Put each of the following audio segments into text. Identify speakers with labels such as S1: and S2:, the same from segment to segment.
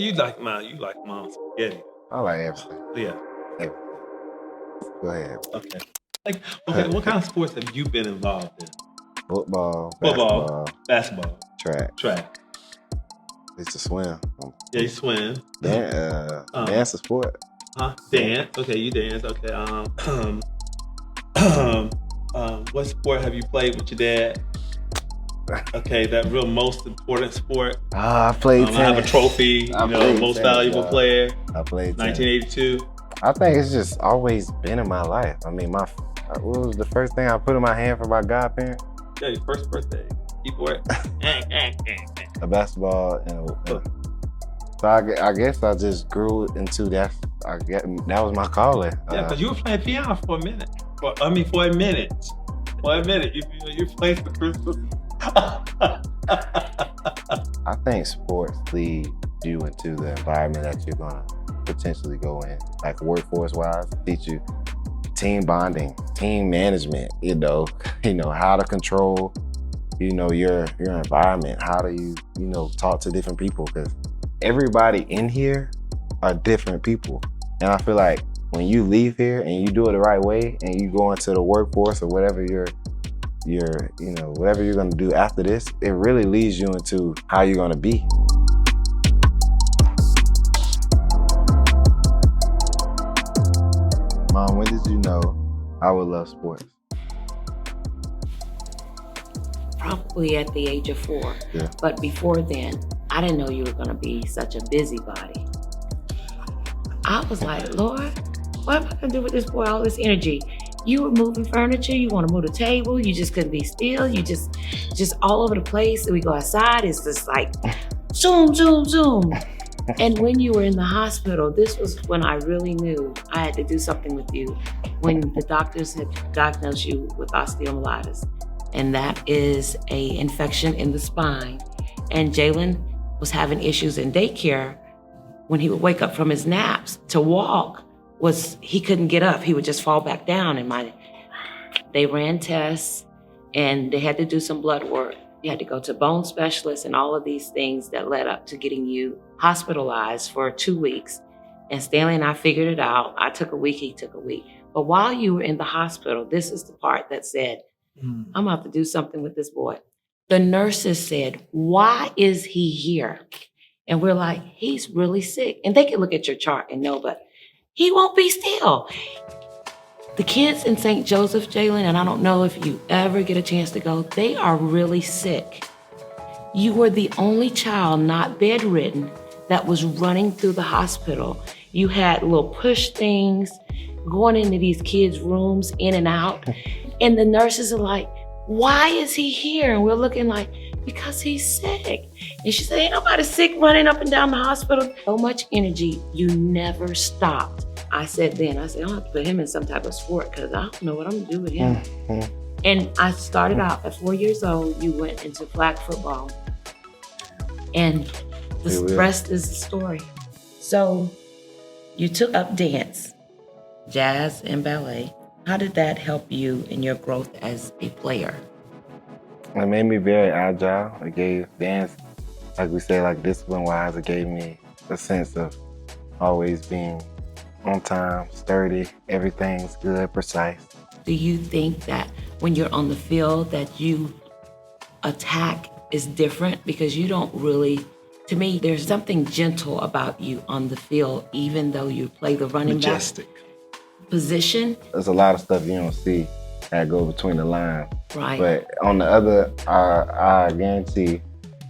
S1: You like mom's spaghetti.
S2: I like everything.
S1: Yeah.
S2: Everything. Go ahead.
S1: Okay. Like, okay, what kind of sports have you been involved in?
S2: Football,
S1: Football, basketball,
S2: track.
S1: track.
S2: Used to swim.
S1: Yeah, you swim.
S2: Dance a sport.
S1: Dance. Okay, you dance. Okay. What sport have you played with your dad? Okay, that real most important sport.
S2: I played tennis.
S1: I have a trophy. Most valuable player.
S2: I played
S1: 1982.
S2: I think it's just always been in my life. I mean, what was the first thing I put in my hand for my godparent?
S1: Yeah, your first birthday. Keyboard.
S2: A basketball so I guess I just grew into that. That was my calling.
S1: Yeah, because you were playing piano for a minute. For a minute. You played for Christmas.
S2: I think sports lead you into the environment that you're gonna potentially go in, like workforce-wise, teach you team bonding, team management. How to control, your environment. How do you, talk to different people? Because everybody in here are different people, and I feel like when you leave here and you do it the right way, and you go into the workforce or whatever whatever you're gonna do after this, it really leads you into how you're gonna be. Mom, when did you know I would love sports?
S3: Probably at the age of 4.
S2: Yeah.
S3: But before then, I didn't know you were gonna be such a busybody. I was like, Lord, what am I gonna do with this boy, all this energy? You were moving furniture, you wanna move the table, you just couldn't be still, you just all over the place. And we go outside, it's just like, zoom, zoom, zoom. And when you were in the hospital, this was when I really knew I had to do something with you, when the doctors had diagnosed you with osteomyelitis. And that is an infection in the spine. And Jaylon was having issues in daycare. When he would wake up from his naps to walk, he couldn't get up. He would just fall back down. And they ran tests and they had to do some blood work. You had to go to bone specialists and all of these things that led up to getting you hospitalized for 2 weeks. And Stanley and I figured it out. I took a week, he took a week. But while you were in the hospital, this is the part that said, I'm about to do something with this boy. The nurses said, why is he here? And we're like, he's really sick. And they can look at your chart and know, but he won't be still. The kids in St. Joseph, Jaylon, and I don't know if you ever get a chance to go, they are really sick. You were the only child not bedridden that was running through the hospital. You had little push things going into these kids' rooms, in and out. And the nurses are like, why is he here? And we're looking like, because he's sick. And she said, ain't nobody sick running up and down the hospital. So much energy, you never stopped. I said, I'm gonna have to put him in some type of sport because I don't know what I'm gonna do with him. And I started out at 4 years old, you went into flag football. And the rest is the story. So you took up dance, jazz and ballet. How did that help you in your growth as a player?
S2: It made me very agile. It gave dance, like we say, like discipline-wise, it gave me a sense of always being on time, sturdy, everything's good, precise.
S3: Do you think that when you're on the field that you attack is different? Because you don't really, to me, there's something gentle about you on the field, even though you play the running
S1: Majestic.
S3: back position.
S2: There's a lot of stuff you don't see that go between the lines.
S3: Right.
S2: But on the other, I guarantee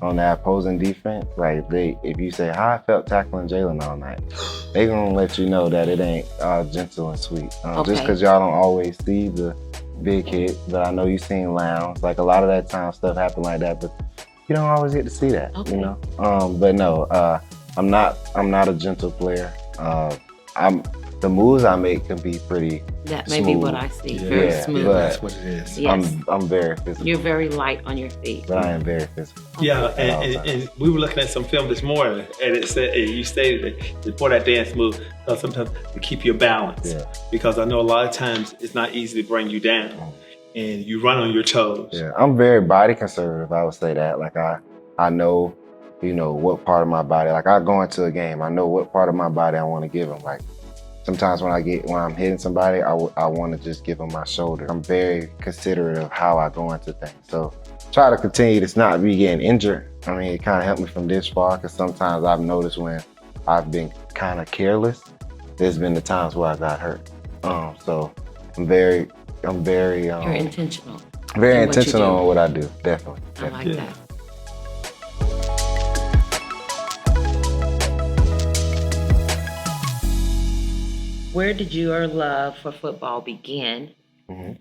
S2: on that opposing defense, like if you say how I felt tackling Jaylon all night, they gonna let you know that it ain't gentle and sweet.
S3: Okay.
S2: Just because y'all don't always see the big hit, but I know you seen lounge. Like a lot of that time stuff happen like that, but you don't always get to see that.
S3: Okay.
S2: You know. But no, I'm not a gentle player. The moves I make can be pretty
S3: That may be what I see.
S1: Yeah,
S3: Very
S2: yeah,
S3: smooth.
S2: but
S1: That's what it is.
S3: Yes.
S2: I'm very physical.
S3: You're very light on your feet.
S2: But I am very physical.
S1: Yeah, and we were looking at some film this morning, and it said, and you stated that before that dance move, sometimes to keep your balance.
S2: Yeah.
S1: Because I know a lot of times it's not easy to bring you down, and you run on your toes.
S2: Yeah, I'm very body conservative. I would say that. Like I know you know, what part of my body. Like I go into a game, I know what part of my body I want to give them. Like sometimes when I'm hitting somebody, I want to just give them my shoulder. I'm very considerate of how I go into things. So try to continue to not be getting injured. I mean, it kind of helped me from this far because sometimes I've noticed when I've been kind of careless, there's been the times where I got hurt. So I'm very
S3: You're intentional.
S2: very intentional on what I do. Definitely.
S3: I like that. Where did your love for football begin?
S2: Mm-hmm.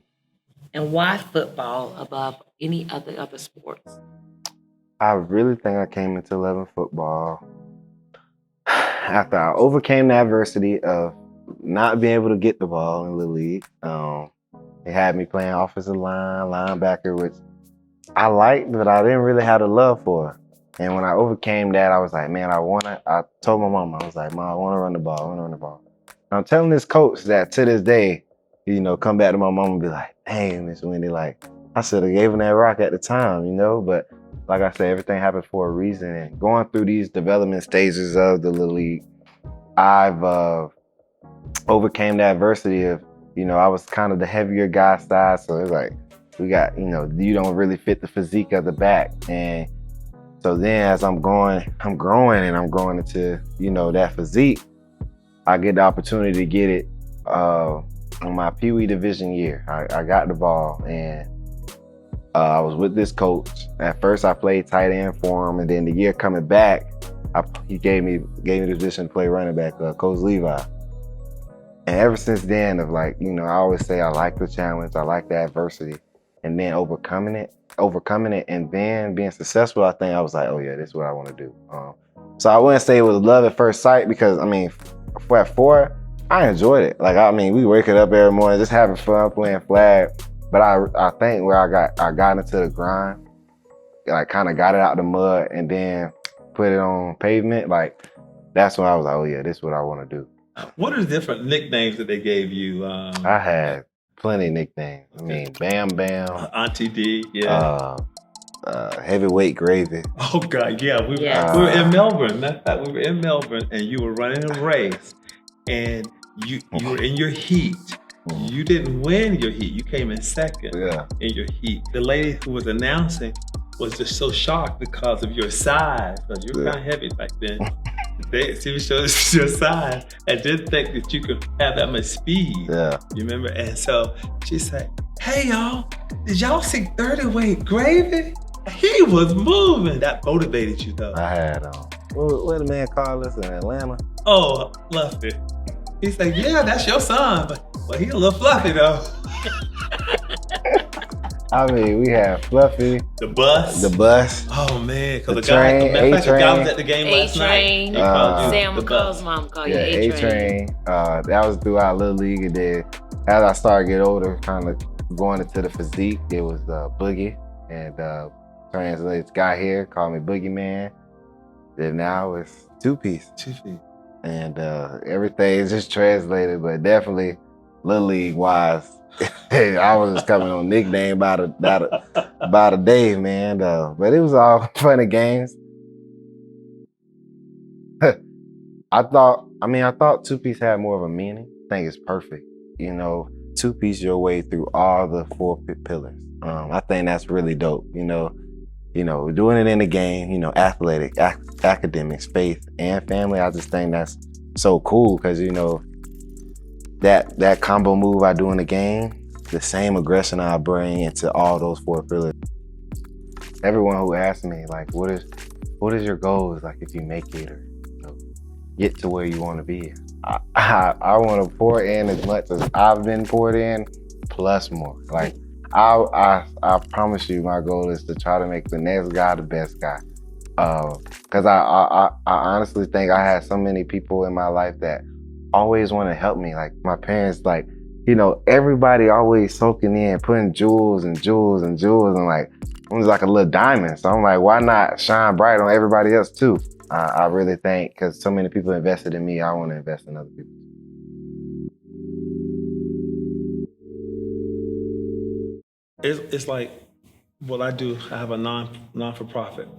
S3: And why football above any other sports?
S2: I really think I came into loving football after I overcame the adversity of not being able to get the ball in the league. It had me playing offensive line, linebacker, which I liked, but I didn't really have the love for. And when I overcame that, I was like, man, I told my mom, I was like, Mom, I want to run the ball. And I'm telling this coach that to this day, you know, come back to my mom and be like, dang, Miss Wendy, like, I should have gave him that rock at the time, you know? But like I said, everything happened for a reason. And going through these development stages of the Little League, I've overcame the adversity of, you know, I was kind of the heavier guy size. So it's like, we got, you know, you don't really fit the physique of the back. And so then as I'm growing into, you know, that physique, I get the opportunity to get it on my Pee Wee division year. I got the ball and I was with this coach. At first I played tight end for him, and then the year coming back, he gave me the position to play running back, Coach Levi. And ever since then, of like, you know, I always say I like the challenge, I like the adversity, and then overcoming it, and then being successful, I think I was like, oh yeah, this is what I want to do. So I wouldn't say it was love at first sight because, I mean, at 4, I enjoyed it. Like, I mean, we waking up every morning just having fun playing flag. But I think where I got into the grind, like kind of got it out the mud and then put it on pavement, like that's when I was like, oh yeah, this is what I want to do.
S1: What are the different nicknames that they gave you?
S2: I had plenty of nicknames. I mean, Bam Bam,
S1: Auntie D, yeah.
S2: Heavyweight Gravy.
S1: Oh God, yeah. We were in Melbourne. Matter of fact, we were in Melbourne, and you were running a race, and you were in your heat. You didn't win your heat. You came in second in your heat. The lady who was announcing was just so shocked because of your size, because you were kind of heavy back then. She showed your size and didn't think that you could have that much speed. Yeah. You remember? And so she said, hey y'all, did y'all see 30-weight Gravy? He was moving. That motivated you though.
S2: I had, what the man called us in Atlanta?
S1: Oh, Fluffy. He said, yeah, that's your son, but he a little fluffy though.
S2: I mean, we had Fluffy.
S1: The bus. Oh man, because the guy was at the game last night.
S3: Sam McCall's mom called you A-Train.
S2: That was throughout Little League. And then as I started to get older, kind of going into the physique, it was Boogie. And translates guy here called me Boogie Man. Then now it's Two Piece. And everything is just translated, but definitely Little League wise, I was just coming on nickname about a day, man. But it was all fun and games. I thought Two Piece had more of a meaning. I think it's perfect. You know, Two Piece your way through all the 4 pillars. I think that's really dope. You know, doing it in the game, you know, athletic, academics, faith, and family. I just think that's so cool because, you know, that combo move I do in the game, the same aggression I bring into all those 4 pillars. Everyone who asks me, like, what is your goals, like, if you make it or, you know, get to where you want to be? I want to pour in as much as I've been poured in, plus more. Like, I promise you, my goal is to try to make the next guy the best guy. Because I honestly think I had so many people in my life that always want to help me. Like my parents, like, you know, everybody always soaking in, putting jewels and jewels and jewels, and like I'm just like a little diamond. So I'm like, why not shine bright on everybody else too? I really think because so many people invested in me, I want to invest in other people.
S1: It's like What I do, I have a non-for-profit,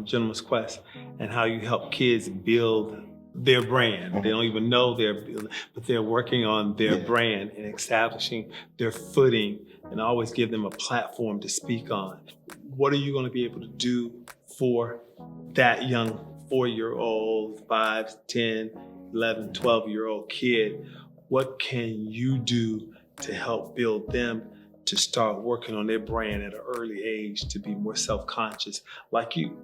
S1: Gentleman's Quest, and how you help kids build their brand. They don't even know they're building, but they're working on their brand and establishing their footing, and I always give them a platform to speak on. What are you going to be able to do for that young 4-year-old, 5, 10, 11, 12-year-old kid? What can you do to help build them to start working on their brand at an early age, to be more self-conscious like you?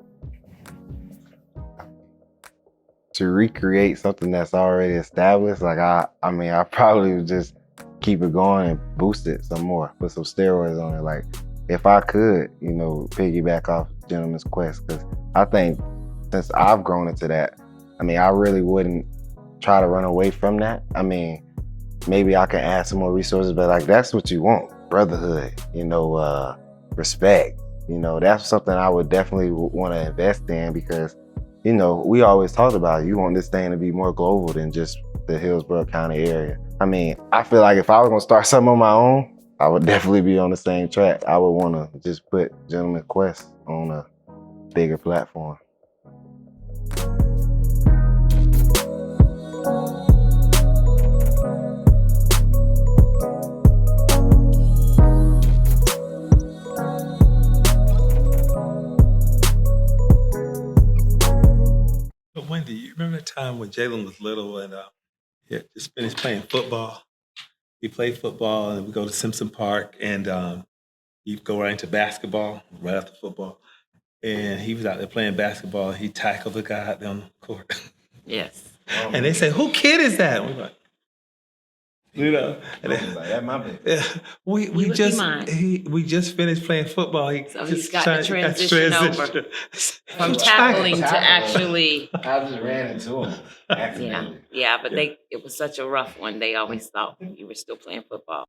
S2: To recreate something that's already established, like I probably would just keep it going and boost it some more, put some steroids on it. Like if I could, piggyback off Gentleman's Quest, because I think since I've grown into that, I really wouldn't try to run away from that. Maybe I can add some more resources, but like that's what you want. Brotherhood, respect, that's something I would definitely want to invest in, because, we always talked about you want this thing to be more global than just the Hillsborough County area. I feel like if I was gonna start something on my own, I would definitely be on the same track. I would want to just put Gentleman's Quest on a bigger platform.
S1: Wendy, you remember the time when Jaylon was little and he had just finished playing football? He played football and we go to Simpson Park and he'd go right into basketball right after football. And he was out there playing basketball. He tackled the guy out there on the court.
S3: Yes.
S1: And they say, "Who kid is that?" And we're like, and
S2: That's my baby.
S1: yeah, we just finished playing football.
S3: He's got to transition over from tackling to actually.
S2: I just ran into him accidentally.
S3: Yeah, but it was such a rough one. They always thought you were still playing football.